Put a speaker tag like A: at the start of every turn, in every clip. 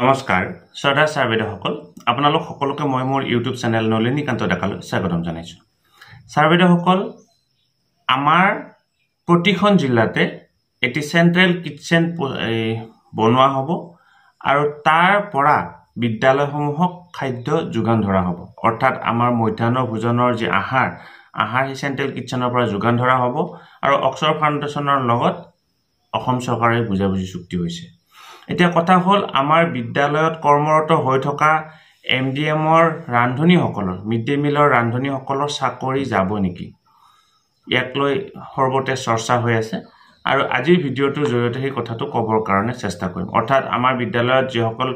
A: নমস্কাৰ শ্ৰদ্ধা ছাৰ বাইদেউসকল আপোনালোক সকলোকে মই মোৰ ইউটিউব চেনেল নলিনীকান্ত ডেকালৈ স্বাগতম জনাইছোঁ। ছাৰ বাইদেউসকল আমাৰ প্ৰতিখন জিলাতে এটি চেন্ট্ৰেল কিটচেন বনোৱা হ'ব আৰু তাৰ পৰা বিদ্যালয়সমূহক খাদ্য যোগান ধৰা হ'ব। অৰ্থাৎ আমাৰ মধ্যাহ্ন ভোজনৰ যি আহাৰ সেই চেন্ট্ৰেল কিটচেনৰ পৰা যোগান ধৰা হ'ব আৰু অক্সফৰ্ড ফাউণ্ডেশ্যনৰ লগত অসম চৰকাৰে বুজাবুজি চুক্তি হৈছে। এতিয়া কথা হ'ল আমাৰ বিদ্যালয়ত কৰ্মৰত হৈ থকা MDMৰ ৰান্ধনীসকলৰ মিড ডে মিলৰ ৰান্ধনীসকলৰ চাকৰি যাব নেকি, ইয়াক লৈ সৰ্বতে চৰ্চা হৈ আছে আৰু আজিৰ ভিডিঅ'টোৰ জৰিয়তে সেই কথাটো ক'বৰ কাৰণে চেষ্টা কৰিম। অৰ্থাৎ আমাৰ বিদ্যালয়ত যিসকল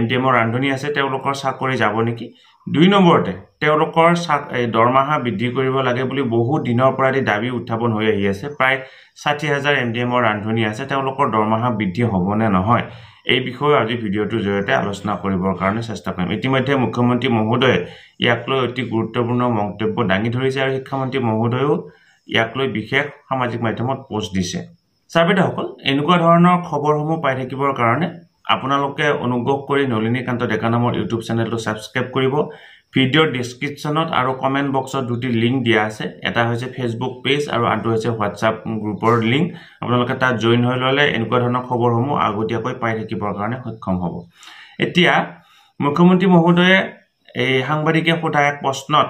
A: MDMৰ ৰান্ধনী আছে তেওঁলোকৰ চাকৰি যাব নেকি। ২ নম্বৰতে তেওঁলোকৰ দৰমহা বৃদ্ধি কৰিব লাগে বুলি বহু দিনৰ পৰা দাবী উত্থাপন হৈ আহি আছে। প্ৰায় ৬০,০০০ MDMৰ ৰান্ধনী আছে, তেওঁলোকৰ দৰমহা বৃদ্ধি হ'বনে নহয় এই বিষয়ে আজি ভিডিঅ'টোৰ জৰিয়তে আলোচনা কৰিবৰ কাৰণে চেষ্টা কৰিম। ইতিমধ্যে মুখ্যমন্ত্ৰী মহোদয়ে ইয়াক লৈ অতি গুৰুত্বপূৰ্ণ মন্তব্য দাঙি ধৰিছে আৰু শিক্ষামন্ত্ৰী মহোদয়েও ইয়াক লৈ বিশেষ সামাজিক মাধ্যমত পোষ্ট দিছে। ছাৰ বাইদেউসকল এনেকুৱা ধৰণৰ খবৰসমূহ পাই থাকিবৰ কাৰণে আপোনালোকে অনুগ্ৰহ কৰি নলিনীকান্ত ডেকা নামৰ ইউটিউব চেনেলটো ছাবস্ক্ৰাইব কৰিব। ভিডিঅ'ৰ ডেছক্ৰিপশ্যনত আৰু কমেণ্ট বক্সত 2টি লিংক দিয়া আছে, এটা হৈছে ফেচবুক পেজ আৰু আনটো হৈছে হোৱাটছআপ গ্ৰুপৰ লিংক। আপোনালোকে তাত জইন হৈ ল'লে এনেকুৱা ধৰণৰ খবৰসমূহ আগতীয়াকৈ পাই থাকিবৰ কাৰণে সক্ষম হ'ব। এতিয়া মুখ্যমন্ত্ৰী মহোদয়ে এই সাংবাদিকে সোধা এক প্ৰশ্নত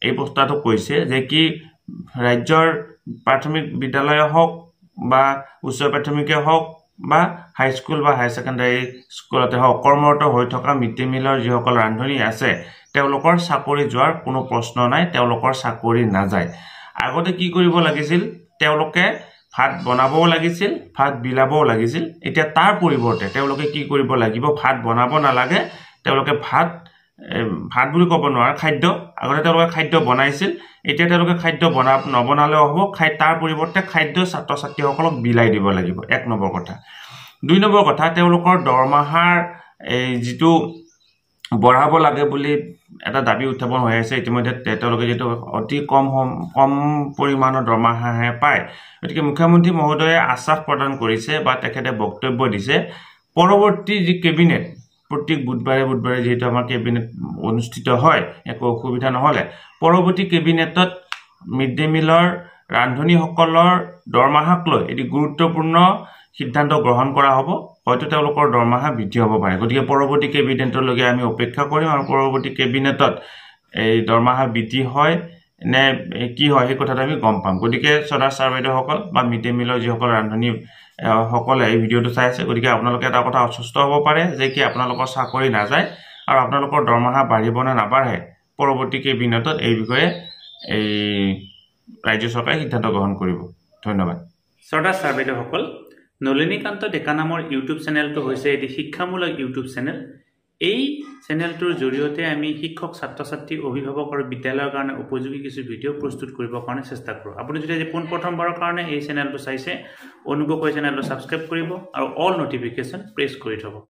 A: এই প্ৰশ্নটো কৈছে যে কি ৰাজ্যৰ প্ৰাথমিক বিদ্যালয়ে হওক বা উচ্চ প্ৰাথমিকে হওক বা হাইস্কুল বা হায়াৰ ছেকেণ্ডাৰী স্কুলতে হওক কৰ্মৰত হৈ থকা মিড ডে মিলৰ যিসকল ৰান্ধনী আছে তেওঁলোকৰ চাকৰি যোৱাৰ কোনো প্ৰশ্ন নাই, তেওঁলোকৰ চাকৰি নাযায়। আগতে কি কৰিব লাগিছিল, তেওঁলোকে ভাত বনাবও লাগিছিল, ভাত বিলাবও লাগিছিল। এতিয়া তাৰ পৰিৱৰ্তে তেওঁলোকে কি কৰিব লাগিব, ভাত বনাব নালাগে, তেওঁলোকে ভাত বুলি ক'ব নোৱাৰে, খাদ্য আগতে তেওঁলোকে খাদ্য বনাইছিল, এতিয়া তেওঁলোকে খাদ্য নবনালেও হ'ব, তাৰ পৰিৱৰ্তে খাদ্য ছাত্ৰ ছাত্ৰীসকলক বিলাই দিব লাগিব, 1 নম্বৰ কথা। 2 নম্বৰ কথা, তেওঁলোকৰ দৰমহাৰ যিটো বঢ়াব লাগে বুলি এটা দাবী উত্থাপন হৈ আছে। ইতিমধ্যে তেওঁলোকে যিটো অতি কম পৰিমাণৰ দৰমহাহে পায়, গতিকে মুখ্যমন্ত্ৰী মহোদয়ে আশ্বাস প্ৰদান কৰিছে বা তেখেতে বক্তব্য দিছে পৰৱৰ্তী যি কেবিনেট প্ৰত্যেক বুধবাৰে যিহেতু আমাৰ কেবিনেট অনুষ্ঠিত হয় একো অসুবিধা নহ'লে, পৰৱৰ্তী কেবিনেটত মিড ডে মিলৰ ৰান্ধনীসকলৰ দৰমহাক লৈ এটি গুৰুত্বপূৰ্ণ সিদ্ধান্ত গ্ৰহণ কৰা হ'ব। হয়তো তেওঁলোকৰ দৰমহা বৃদ্ধি হ'ব পাৰে। গতিকে পৰৱৰ্তী কেবিনেটলৈকে আমি অপেক্ষা কৰিম আৰু পৰৱৰ্তী কেবিনেটত এই দৰমহা বৃদ্ধি হয় নে কি হয় সেই কথাটো আমি গম পাম। গতিকে শ্ৰদ্ধা ছাৰ বাইদেউসকল বা মিড ডে মিলৰ যিসকল ৰান্ধনী সকলে এই ভিডিঅ'টো চাই আছে, গতিকে আপোনালোকে এটা কথা অস্বস্ত হ'ব পাৰে যে কি আপোনালোকৰ চাকৰি নাযায় আৰু আপোনালোকৰ দৰমহা বাঢ়িব নে নাবাঢ়ে পৰৱৰ্তী কেবিনেটত এই বিষয়ে ৰাজ্য চৰকাৰে সিদ্ধান্ত গ্ৰহণ কৰিব। ধন্যবাদ। শ্ৰদ্ধা ছাৰ বাইদেউসকল, নলিনীকান্ত ডেকা নামৰ ইউটিউব চেনেলটো হৈছে এটি শিক্ষামূলক ইউটিউব চেনেল। এই চেনেলটোৰ জৰিয়তে আমি শিক্ষক, ছাত্ৰ ছাত্ৰী, অভিভাৱক আৰু বিদ্যালয়ৰ কাৰণে উপযোগী কিছু ভিডিঅ' প্ৰস্তুত কৰিবৰ কাৰণে চেষ্টা কৰোঁ। আপুনি যদি আজি পোনপ্ৰথমবাৰৰ কাৰণে এই চেনেলটো চাইছে, অনুগ্ৰহ কৰি চেনেলটো ছাবস্ক্ৰাইব কৰিব আৰু অল নটিফিকেশ্যন প্ৰেছ কৰি থ'ব।